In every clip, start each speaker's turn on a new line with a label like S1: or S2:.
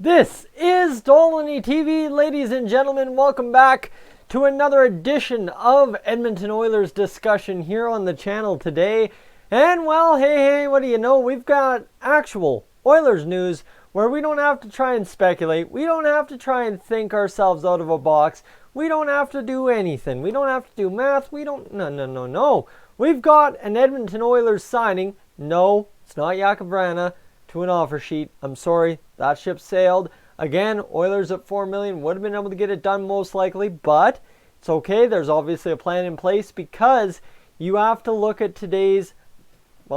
S1: This is Dolynny TV, ladies and gentlemen. Welcome back to another edition of Edmonton Oilers discussion here on the channel today. And well, hey, what do you know? We've got actual Oilers news where we don't have to try and speculate. We don't have to try and think ourselves out of a box. We don't have to do anything. We don't have to do math. No. We've got an Edmonton Oilers signing. No, it's not Gagner to an offer sheet. I'm sorry, that ship sailed. Again, Oilers at $4 million would have been able to get it done most likely, but it's okay. There's obviously a plan in place because you have to look at today's,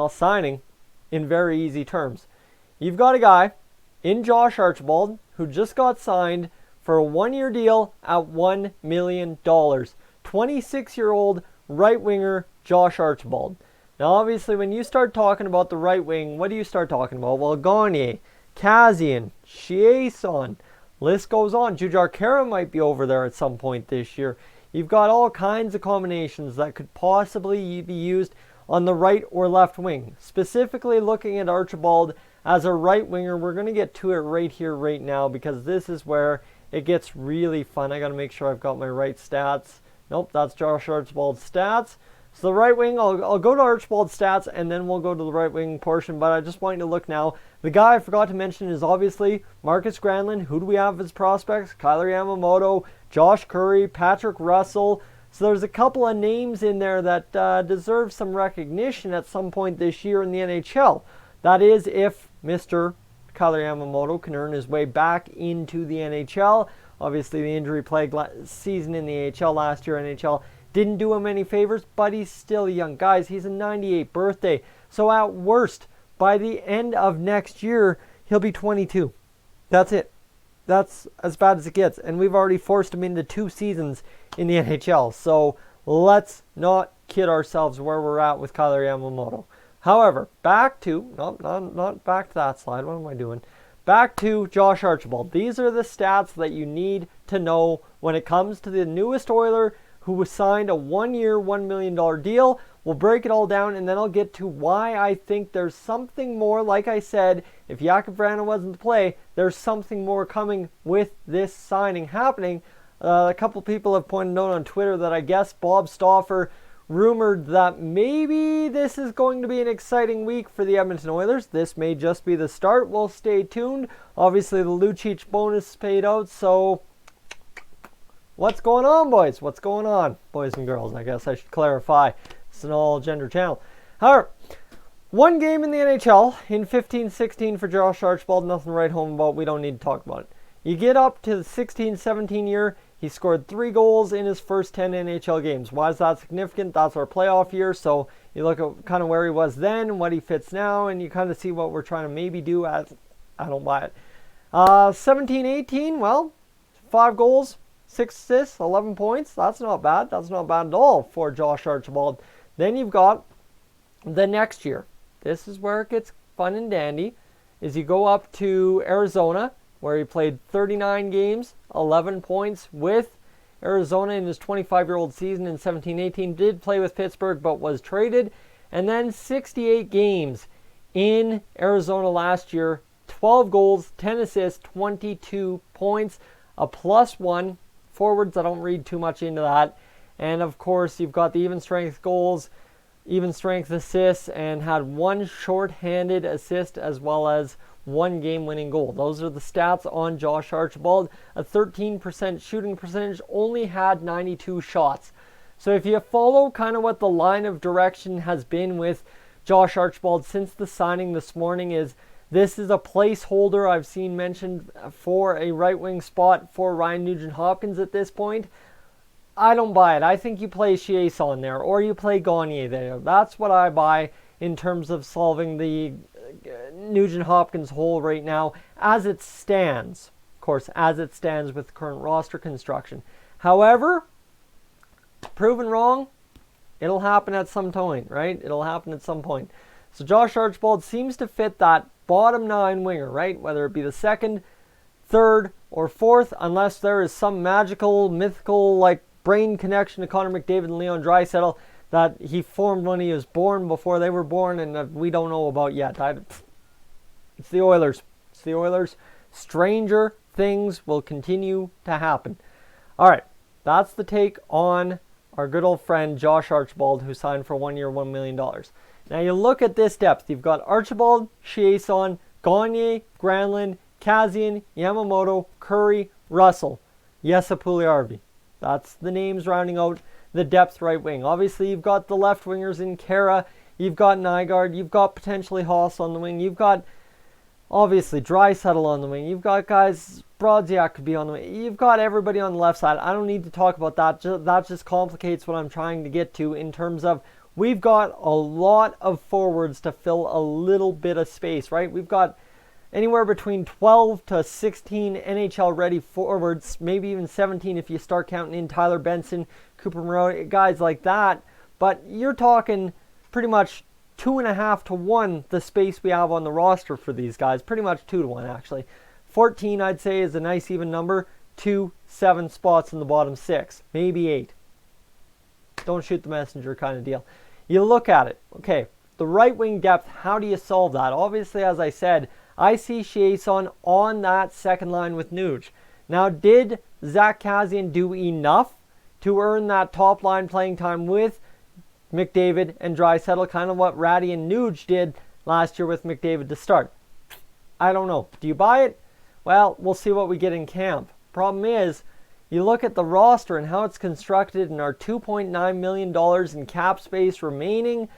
S1: signing in very easy terms. You've got a guy in Josh Archibald who just got signed for a one-year deal at $1 million. 26-year-old right winger Josh Archibald. Now, obviously, when you start talking about the right wing, what do you start talking about? Well, Gagner, Kazian, Chiasson, list goes on. Jujhar Khaira might be over there at some point this year. You've got all kinds of combinations that could possibly be used on the right or left wing. Specifically looking at Archibald as a right winger, we're going to get to it right here, right now, because this is where it gets really fun. I got to make sure I've got my right stats. Nope, that's Josh Archibald's stats. So the right wing, I'll go to Archibald's stats and then we'll go to the right wing portion. But I just want you to look now. The guy I forgot to mention is obviously Marcus Granlund. Who do we have as prospects? Kailer Yamamoto, Josh Curry, Patrick Russell. So there's a couple of names in there that deserve some recognition at some point this year in the NHL. That is if Mr. Kailer Yamamoto can earn his way back into the NHL. Obviously the injury-plagued season in the AHL last year, NHL didn't do him any favors, but he's still young. Guys, he's a 98 birthday. So at worst, by the end of next year, he'll be 22. That's it. That's as bad as it gets. And we've already forced him into 2 seasons in the NHL. So let's not kid ourselves where we're at with Kailer Yamamoto. However, back to, not back to that slide. What am I doing? Back to Josh Archibald. These are the stats that you need to know when it comes to the newest Oiler who was signed a one-year, $1 million deal. We'll break it all down, and then I'll get to why I think there's something more. Like I said, if Jakub wasn't to play, there's something more coming with this signing happening. A couple people have pointed out on Twitter that I guess Bob Stauffer rumored that maybe this is going to be an exciting week for the Edmonton Oilers. This may just be the start. We'll stay tuned. Obviously, the Lucic bonus is paid out, so what's going on, boys? What's going on, boys and girls? I guess I should clarify. It's an all-gender channel. However, one game in the NHL in 15-16 for Josh Archibald. Nothing to write home about. We don't need to talk about it. You get up to the 16-17 year. He scored 3 goals in his first 10 NHL games. Why is that significant? That's our playoff year. So you look at kind of where he was then, what he fits now, and you kind of see what we're trying to maybe do. I don't buy it. 17-18, 5 goals. 6 assists, 11 points. That's not bad. That's not bad at all for Josh Archibald. Then you've got the next year. This is where it gets fun and dandy. Is you go up to Arizona, where he played 39 games, 11 points with Arizona in his 25-year-old season in 17-18. Did play with Pittsburgh, but was traded. And then 68 games in Arizona last year. 12 goals, 10 assists, 22 points, a +1. Forwards, I don't read too much into that. And of course, you've got the even strength goals, even strength assists, and had 1 shorthanded assist as well as 1 game-winning goal. Those are the stats on Josh Archibald. A 13% shooting percentage, only had 92 shots. So if you follow kind of what the line of direction has been with Josh Archibald since the signing this morning is this is a placeholder I've seen mentioned for a right wing spot for Ryan Nugent-Hopkins at this point. I don't buy it. I think you play Chiasson there or you play Gagner there. That's what I buy in terms of solving the Nugent-Hopkins hole right now as it stands. Of course, as it stands with current roster construction. However, proven wrong, it'll happen at some point, right? It'll happen at some point. So Josh Archibald seems to fit that bottom 9 winger, right? Whether it be the 2nd, 3rd, or 4th, unless there is some magical, mythical, brain connection to Connor McDavid and Leon Draisaitl that he formed when he was born before they were born and that we don't know about yet. It's the Oilers. It's the Oilers. stranger things will continue to happen. All right, that's the take on our good old friend Josh Archibald, who signed for 1 year, $1 million. Now you look at this depth. You've got Archibald, Chiasson, Gagner, Granlund, Kassian, Yamamoto, Curry, Russell, Jesse Puljujärvi. That's the names rounding out the depth right wing. Obviously, you've got the left wingers in Kara. You've got Nygaard. You've got potentially Haas on the wing. You've got, obviously, Draisaitl on the wing. You've got guys, Brodziak could be on the wing. You've got everybody on the left side. I don't need to talk about that. That just complicates what I'm trying to get to in terms of we've got a lot of forwards to fill a little bit of space, right? We've got anywhere between 12 to 16 NHL-ready forwards, maybe even 17 if you start counting in Tyler Benson, Cooper Moreau, guys like that. But you're talking pretty much 2.5 to 1 the space we have on the roster for these guys. Pretty much 2 to 1, actually. 14, I'd say, is a nice even number. 7 spots in the bottom 6, maybe 8. Don't shoot the messenger kind of deal. You look at it. Okay, the right wing depth, how do you solve that? Obviously, as I said, I see Chiasson on that second line with Nuge. Now, did Zach Kassian do enough to earn that top line playing time with McDavid and Draisaitl, kind of what Ratty and Nuge did last year with McDavid to start? I don't know. Do you buy it? Well, we'll see what we get in camp. Problem is, you look at the roster and how it's constructed and our $2.9 million in cap space remaining,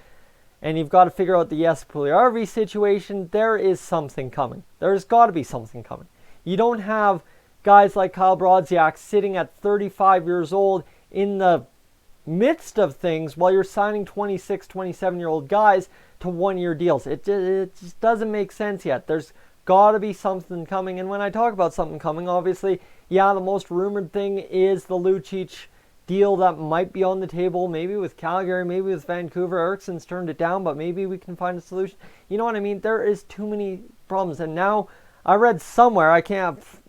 S1: and you've got to figure out the Jesse Puljujärvi situation. There is something coming. There's got to be something coming. You don't have guys like Kyle Brodziak sitting at 35 years old in the midst of things while you're signing 26, 27-year-old guys to 1-year deals. It just doesn't make sense yet. There's got to be something coming. And when I talk about something coming, obviously, yeah, the most rumored thing is the Lucic deal that might be on the table, maybe with Calgary, maybe with Vancouver. Ericsson's turned it down, but maybe we can find a solution. You know what I mean? There is too many problems. And now I read somewhere,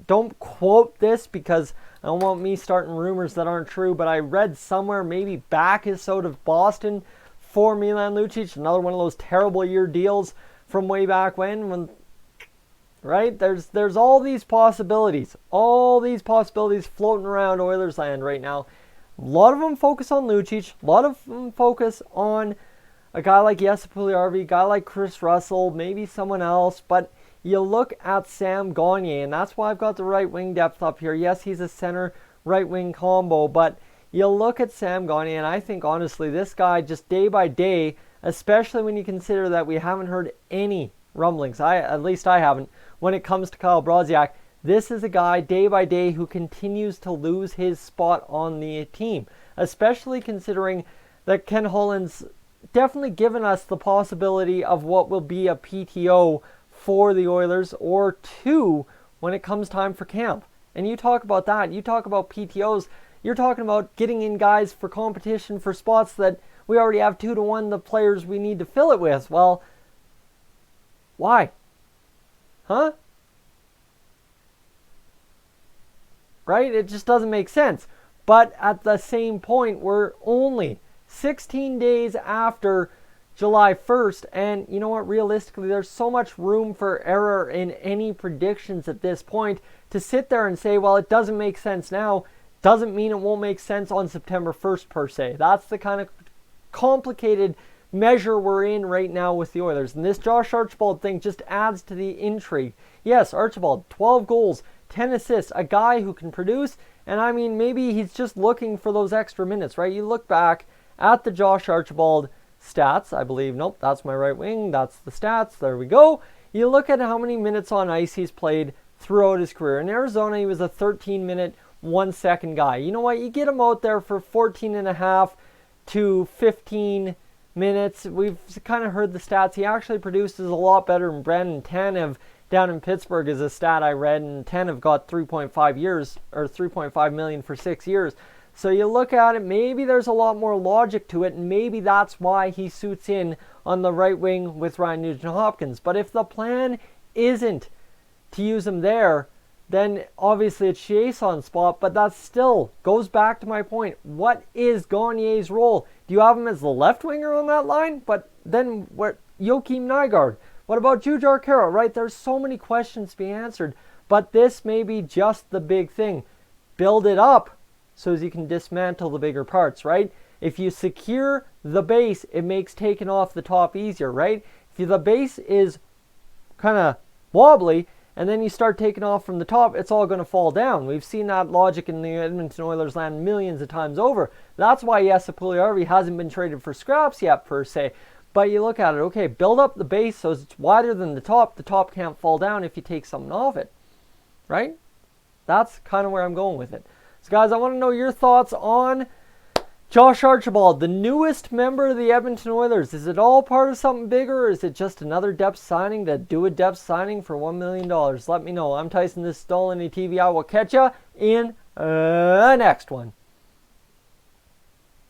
S1: don't quote this because I don't want me starting rumors that aren't true, but I read somewhere maybe back is out of Boston for Milan Lucic, another one of those terrible year deals from way back when right? There's all these possibilities floating around Oilers land right now. A lot of them focus on Lucic. A lot of them focus on a guy like Jesse Puljujärvi, a guy like Chris Russell, maybe someone else. But you look at Sam Gagner, and that's why I've got the right wing depth up here. Yes, he's a center right wing combo, but you look at Sam Gagner, and I think honestly this guy just day by day, especially when you consider that we haven't heard any rumblings, at least I haven't, when it comes to Kyle Brodziak. This is a guy day by day who continues to lose his spot on the team, especially considering that Ken Holland's definitely given us the possibility of what will be a PTO for the Oilers or 2 when it comes time for camp. And you talk about that, you talk about PTOs, you're talking about getting in guys for competition for spots that we already have 2 to 1 the players we need to fill it with. Well, why? Huh? Right? It just doesn't make sense. But at the same point, we're only 16 days after July 1st. And you know what? Realistically, there's so much room for error in any predictions at this point. To sit there and say, well, it doesn't make sense now, doesn't mean it won't make sense on September 1st per se. That's the kind of complicated measure we're in right now with the Oilers. And this Josh Archibald thing just adds to the intrigue. Yes, Archibald, 12 goals, 10 assists, a guy who can produce, and I mean, maybe he's just looking for those extra minutes, right? You look back at the Josh Archibald stats, I believe, nope, that's my right wing, that's the stats, there we go. You look at how many minutes on ice he's played throughout his career. In Arizona, he was a 13-minute, 1-second guy. You know what? You get him out there for 14.5 to 15 minutes. We've kind of heard the stats. He actually produces a lot better than Brandon Tanev down in Pittsburgh is a stat I read, and Tanev got 3.5 years, or $3.5 million for 6 years. So you look at it, maybe there's a lot more logic to it, and maybe that's why he suits in on the right wing with Ryan Nugent-Hopkins. But if the plan isn't to use him there, then obviously it's Chiasson's spot, but that still goes back to my point. What is Gagner's role? Do you have him as the left winger on that line? But then what? Joakim Nygaard. What about Jujhar Khaira, right? There's so many questions to be answered, but this may be just the big thing. Build it up so as you can dismantle the bigger parts, right? If you secure the base, it makes taking off the top easier, right? If the base is kind of wobbly and then you start taking off from the top, it's all going to fall down. We've seen that logic in the Edmonton Oilers land millions of times over. That's why Jesse Puljujärvi hasn't been traded for scraps yet, per se. But you look at it, okay, build up the base so it's wider than the top. The top can't fall down if you take something off it, right? That's kind of where I'm going with it. So guys, I want to know your thoughts on Josh Archibald, the newest member of the Edmonton Oilers. Is it all part of something bigger, or is it just another depth signing that do a depth signing for $1 million? Let me know. I'm Tyson. This is Dolynny TV. I will catch ya in the next one.